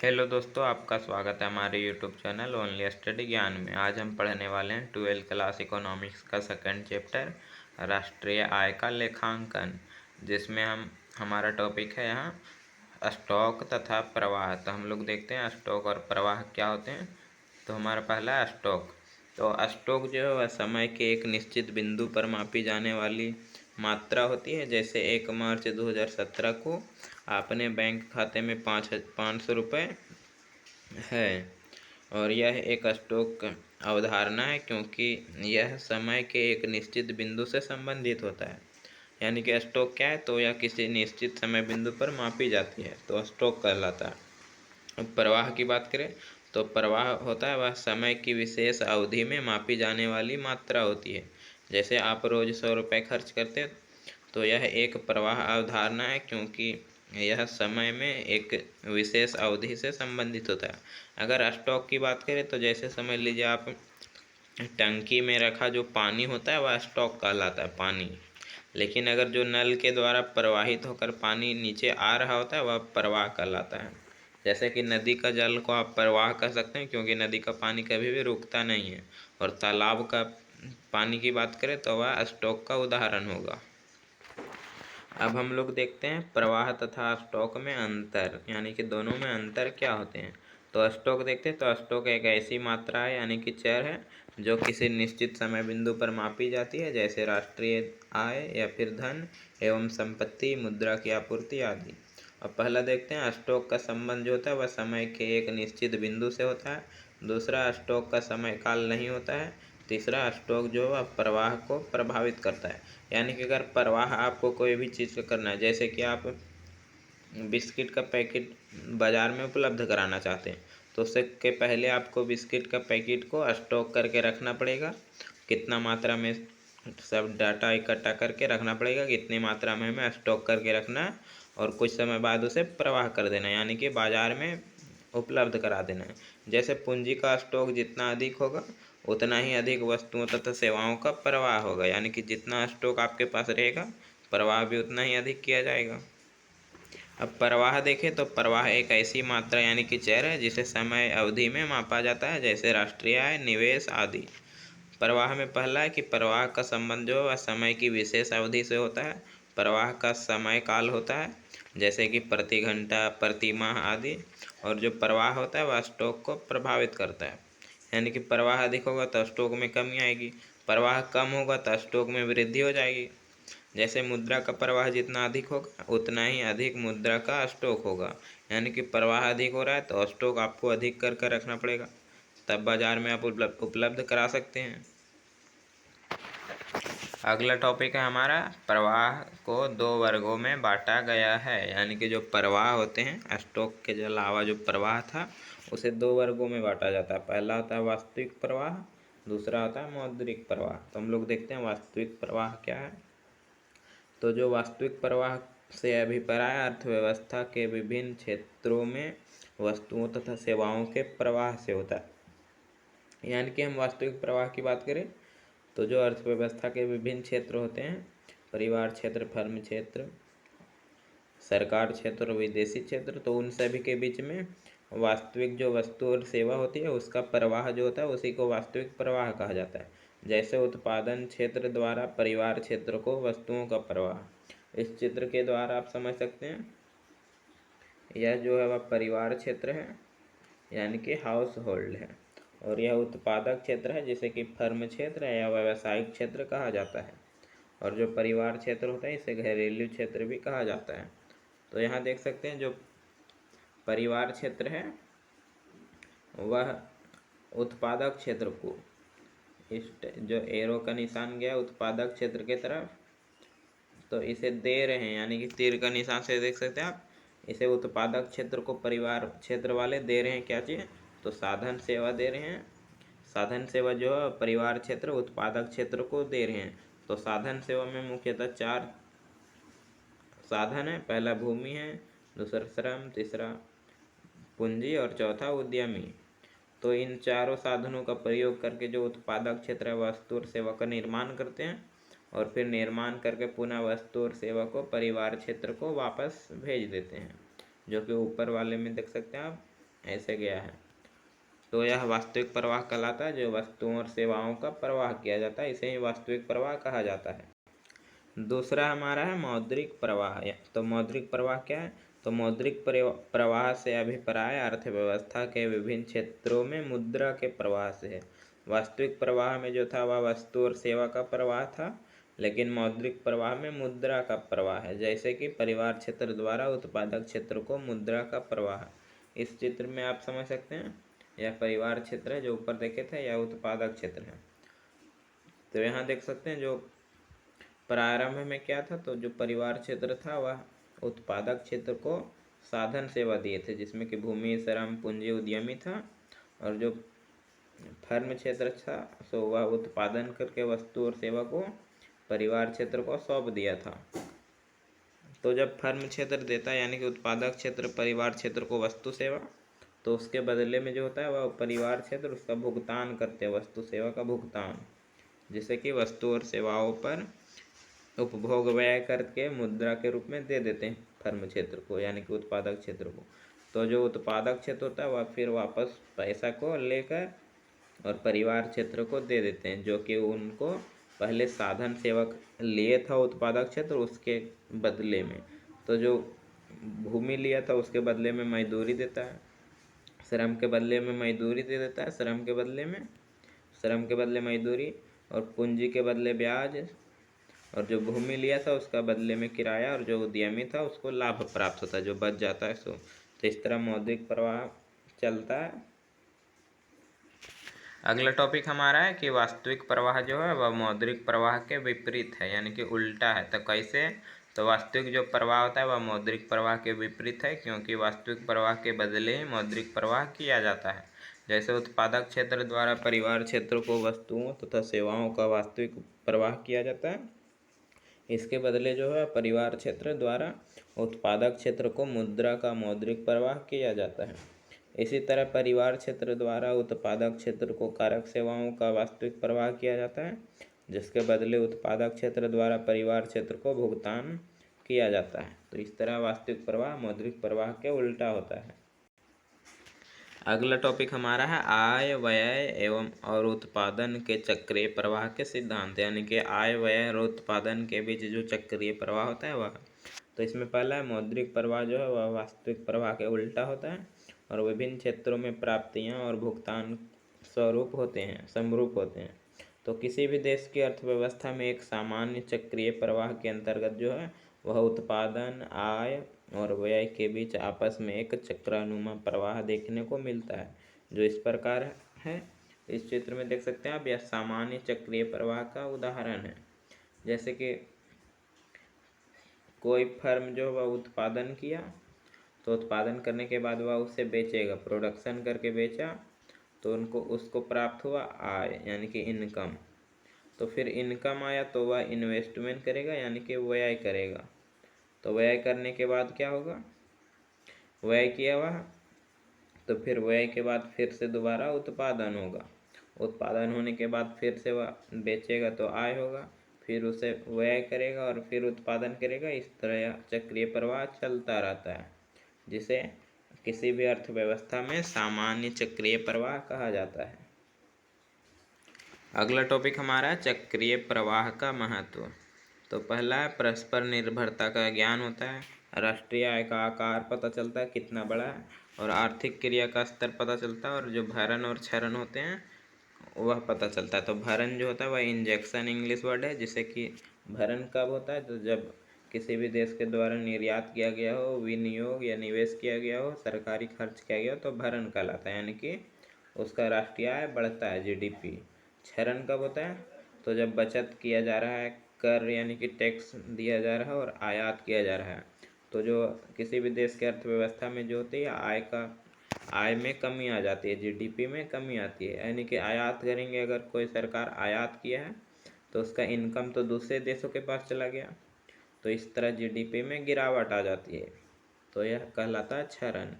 Hello दोस्तों, आपका स्वागत है हमारे यूट्यूब चैनल ओनली स्टडी ज्ञान में। आज हम पढ़ने वाले हैं 12th क्लास इकोनॉमिक्स का सेकंड चैप्टर राष्ट्रीय आय का लेखांकन, जिसमें हमारा टॉपिक है यहाँ स्टॉक तथा प्रवाह। तो हम लोग देखते हैं स्टॉक और प्रवाह क्या होते हैं। तो हमारा पहला है स्टॉक। तो स्टॉक जो है वह समय के एक निश्चित बिंदु पर मापी जाने वाली मात्रा होती है। जैसे 1 मार्च 2017 को आपने बैंक खाते में 500 रुपये है, और यह एक स्टॉक अवधारणा है क्योंकि यह समय के एक निश्चित बिंदु से संबंधित होता है। यानी कि स्टॉक क्या है, तो यह किसी निश्चित समय बिंदु पर मापी जाती है, तो स्टॉक कहलाता है। अब प्रवाह की बात करें तो प्रवाह होता है वह समय की विशेष अवधि में मापी जाने वाली मात्रा होती है। जैसे आप रोज़ 100 रुपये खर्च करते हैं, तो यह एक प्रवाह अवधारणा है क्योंकि यह समय में एक विशेष अवधि से संबंधित होता है। अगर स्टॉक की बात करें तो जैसे समझ लीजिए आप टंकी में रखा जो पानी होता है वह स्टॉक कहलाता है, पानी। लेकिन अगर जो नल के द्वारा प्रवाहित होकर पानी नीचे आ रहा होता है वह प्रवाह कहलाता है। जैसे कि नदी का जल को आप प्रवाह कह सकते हैं क्योंकि नदी का पानी कभी भी रुकता नहीं है। और तालाब का पानी की बात करें तो वह स्टॉक का उदाहरण होगा। अब हम लोग देखते हैं प्रवाह तथा स्टॉक में अंतर, यानी कि दोनों में अंतर क्या होते हैं। तो स्टॉक देखते हैं तो स्टॉक एक ऐसी मात्रा है यानी कि चर है जो किसी निश्चित समय बिंदु पर मापी जाती है, जैसे राष्ट्रीय आय या फिर धन एवं संपत्ति, मुद्रा की आपूर्ति आदि। अब पहला देखते हैं स्टॉक का संबंध जो होता है वह समय के एक निश्चित बिंदु से होता है। दूसरा, स्टॉक का समय काल नहीं होता है। तीसरा, स्टॉक जो है प्रवाह को प्रभावित करता है। यानी कि अगर प्रवाह आपको कोई भी चीज़ का करना है, जैसे कि आप बिस्किट का पैकेट बाज़ार में उपलब्ध कराना चाहते हैं, तो उससे के पहले आपको बिस्किट का पैकेट को स्टॉक करके रखना पड़ेगा। कितना मात्रा में सब डाटा इकट्ठा करके रखना पड़ेगा, कितनी मात्रा में हमें स्टॉक करके रखना है, और कुछ समय बाद उसे प्रवाह कर देना है, यानी कि बाज़ार में उपलब्ध करा देना है। जैसे पूंजी का स्टॉक जितना अधिक होगा उतना ही अधिक वस्तुओं तथा सेवाओं का प्रवाह होगा। यानी कि जितना स्टॉक आपके पास रहेगा प्रवाह भी उतना ही अधिक किया जाएगा। अब प्रवाह देखें तो प्रवाह एक ऐसी मात्रा यानी कि चर है जिसे समय अवधि में मापा जाता है, जैसे राष्ट्रीय आय, निवेश आदि। प्रवाह में पहला है कि प्रवाह का संबंध जो है समय की विशेष अवधि से होता है। प्रवाह का समय काल होता है, जैसे कि प्रति घंटा, प्रति माह आदि। और जो प्रवाह होता है वह स्टॉक को प्रभावित करता है। यानी कि प्रवाह अधिक होगा तो स्टॉक में कमी आएगी, प्रवाह कम होगा तो स्टॉक में वृद्धि हो जाएगी। जैसे मुद्रा का प्रवाह जितना अधिक होगा उतना ही अधिक मुद्रा का स्टॉक होगा। यानी कि प्रवाह अधिक हो रहा है तो स्टॉक आपको अधिक कर कर रखना पड़ेगा, तब बाजार में आप उपलब्ध करा सकते हैं। अगला टॉपिक है हमारा प्रवाह को 2 वर्गों में बांटा गया है। यानी कि जो प्रवाह होते हैं स्टॉक के अलावा जो प्रवाह था उसे 2 वर्गों में बांटा जाता है। पहला होता है वास्तविक प्रवाह, दूसरा होता है मौद्रिक प्रवाह। तो हम लोग देखते हैं वास्तविक प्रवाह क्या है। तो जो वास्तविक प्रवाह से अभिप्राय अर्थव्यवस्था के विभिन्न क्षेत्रों में वस्तुओं तथा सेवाओं के प्रवाह से होता है। यानी कि हम वास्तविक प्रवाह की बात करें तो जो अर्थव्यवस्था के विभिन्न क्षेत्र होते हैं, परिवार क्षेत्र, फर्म क्षेत्र, सरकार क्षेत्र और विदेशी क्षेत्र, तो उन सभी के बीच में वास्तविक जो वस्तु और सेवा होती है उसका प्रवाह जो होता है उसी को वास्तविक प्रवाह कहा जाता है। जैसे उत्पादन क्षेत्र द्वारा परिवार क्षेत्र को वस्तुओं का प्रवाह। इस चित्र के द्वारा आप समझ सकते हैं यह जो है वह परिवार क्षेत्र है, यानी कि हाउस होल्ड है, और यह उत्पादक क्षेत्र है जिसे कि फर्म क्षेत्र या व्यावसायिक क्षेत्र कहा जाता है। और जो परिवार क्षेत्र होता है इसे घरेलू क्षेत्र भी कहा जाता है। तो यहाँ देख सकते हैं जो परिवार क्षेत्र है वह उत्पादक क्षेत्र को, इस जो एरो का निशान गया उत्पादक क्षेत्र के तरफ, तो इसे दे रहे हैं, यानी कि तीर का निशान से देख सकते हैं आप, इसे उत्पादक क्षेत्र को परिवार क्षेत्र वाले दे रहे हैं क्या चीज़, तो साधन सेवा दे रहे हैं। साधन सेवा जो है परिवार क्षेत्र उत्पादक क्षेत्र को दे रहे हैं। तो साधन सेवा में मुख्यतः 4 साधन है। पहला भूमि है, दूसरा श्रम, तीसरा पूंजी और चौथा उद्यमी। तो इन चारों साधनों का प्रयोग करके जो उत्पादक क्षेत्र है वस्तु और सेवा का निर्माण करते हैं, और फिर निर्माण करके पुनः वस्तु और सेवा को परिवार क्षेत्र को वापस भेज देते हैं, जो कि ऊपर वाले में देख सकते हैं आप। ऐसे गया है। तो यह वास्तविक प्रवाह कहलाता है, जो वस्तुओं और सेवाओं का प्रवाह किया जाता है, इसे ही वास्तविक प्रवाह कहा जाता है। दूसरा हमारा है मौद्रिक प्रवाह। तो मौद्रिक प्रवाह क्या है? तो मौद्रिक प्रवाह से अभिप्राय अर्थव्यवस्था के विभिन्न क्षेत्रों में मुद्रा के प्रवाह से है। वास्तविक प्रवाह में जो था वह वस्तु और सेवा का प्रवाह था, लेकिन मौद्रिक प्रवाह में मुद्रा का प्रवाह है। जैसे कि परिवार क्षेत्र द्वारा उत्पादक क्षेत्र को मुद्रा का प्रवाह। इस चित्र में आप समझ सकते हैं, यह परिवार क्षेत्र है जो ऊपर देखे थे, यह उत्पादक क्षेत्र है। तो यहाँ देख सकते हैं जो प्रारंभ में क्या था, तो जो परिवार क्षेत्र था वह उत्पादक क्षेत्र को साधन सेवा दिए थे, जिसमें कि भूमि, श्रम, पूंजी, उद्यमी था। और जो फर्म क्षेत्र था सो वह उत्पादन करके वस्तु और सेवा को परिवार क्षेत्र को सौंप दिया था। तो जब फर्म क्षेत्र देता है यानी कि उत्पादक क्षेत्र परिवार क्षेत्र को वस्तु सेवा, तो उसके बदले में जो होता है वह परिवार क्षेत्र उसका भुगतान करते हैं, वस्तु सेवा का भुगतान, जिसे कि वस्तु और सेवाओं पर उपभोग व्यय करके मुद्रा के रूप में दे देते हैं फर्म क्षेत्र को यानी कि उत्पादक क्षेत्र को। तो जो उत्पादक क्षेत्र होता है वह फिर वापस पैसा को लेकर और परिवार क्षेत्र को दे देते हैं, जो कि उनको पहले साधन सेवक लिए था उत्पादक क्षेत्र, उसके बदले में। तो जो भूमि लिया था उसके बदले में मजदूरी देता है, श्रम के बदले में मजदूरी दे देता है, श्रम के बदले मजदूरी, और पूंजी के बदले ब्याज, और जो भूमि लिया था उसका बदले में किराया, और जो उद्यमी था उसको लाभ प्राप्त होता है, जो बच जाता है सो। तो इस तरह मौद्रिक प्रवाह चलता है। अगला टॉपिक हमारा है कि वास्तविक प्रवाह जो है वह मौद्रिक प्रवाह के विपरीत है, यानी कि उल्टा है। तो कैसे? तो वास्तविक जो प्रवाह होता है वह मौद्रिक प्रवाह के विपरीत है, क्योंकि वास्तविक प्रवाह के बदले ही मौद्रिक प्रवाह किया जाता है। जैसे उत्पादक क्षेत्र द्वारा परिवार क्षेत्र को वस्तुओं तथा सेवाओं का वास्तविक प्रवाह किया जाता है, इसके बदले जो है परिवार क्षेत्र द्वारा उत्पादक क्षेत्र को मुद्रा का मौद्रिक प्रवाह किया जाता है। इसी तरह परिवार क्षेत्र द्वारा उत्पादक क्षेत्र को कारक सेवाओं का वास्तविक प्रवाह किया जाता है, जिसके बदले उत्पादक क्षेत्र द्वारा परिवार क्षेत्र को भुगतान किया जाता है। तो इस तरह वास्तविक प्रवाह मौद्रिक प्रवाह के उल्टा होता है। अगला टॉपिक हमारा है आय, व्यय एवं और उत्पादन के चक्रीय प्रवाह के सिद्धांत, यानी कि आय, व्यय और उत्पादन के बीच जो चक्रीय प्रवाह होता है वह। तो इसमें पहला है मौद्रिक प्रवाह जो है वह वास्तविक प्रवाह के उल्टा होता है, और विभिन्न क्षेत्रों में प्राप्तियां और भुगतान समरूप होते हैं। तो किसी भी देश की अर्थव्यवस्था में एक सामान्य चक्रीय प्रवाह के अंतर्गत जो है वह उत्पादन, आय और व्यय के बीच आपस में एक चक्रानुमा प्रवाह देखने को मिलता है, जो इस प्रकार है। इस चित्र में देख सकते हैं आप, यह सामान्य चक्रीय प्रवाह का उदाहरण है। जैसे कि कोई फर्म जो वह उत्पादन किया, तो उत्पादन करने के बाद वह उसे बेचेगा, प्रोडक्शन करके बेचा, तो उसको प्राप्त हुआ आय यानी कि इनकम। तो फिर इनकम आया तो वह इन्वेस्टमेंट करेगा यानी कि व्यय करेगा। तो व्यय करने के बाद क्या होगा? व्यय किया वह, तो फिर व्यय के बाद फिर से दोबारा उत्पादन होगा, उत्पादन होने के बाद फिर से वह बेचेगा तो आय होगा, फिर उसे व्यय करेगा और फिर उत्पादन करेगा। इस तरह चक्रीय प्रवाह चलता रहता है, जिसे किसी भी अर्थव्यवस्था में सामान्य चक्रीय प्रवाह कहा जाता है। अगला टॉपिक हमारा है चक्रीय प्रवाह का महत्व। तो पहला है परस्पर निर्भरता का ज्ञान होता है, राष्ट्रीय आय का आकार पता चलता है कितना बड़ा है, और आर्थिक क्रिया का स्तर पता चलता है, और जो भरण और क्षरण होते हैं वह पता चलता है। तो भरण जो होता है वह इंजेक्शन इंग्लिश वर्ड है, जिसे कि भरण कब होता है? तो जब किसी भी देश के द्वारा निर्यात किया गया हो, विनियोग या निवेश किया गया हो, सरकारी खर्च किया गया हो, तो भरण कहलाता है, यानी कि उसका राष्ट्रीय आय बढ़ता है, जीडीपी। क्षरण कब होता है? तो जब बचत किया जा रहा है, कर यानी कि टैक्स दिया जा रहा है और आयात किया जा रहा है। तो जो किसी भी देश की अर्थव्यवस्था में जो होती है आय में कमी आ जाती है, जीडीपी में कमी आती है, यानी कि आयात करेंगे, अगर कोई सरकार आयात किया है तो उसका इनकम तो दूसरे देशों के पास चला गया, तो इस तरह जीडीपी में गिरावट आ जाती है। तो यह कहलाता है क्षरण।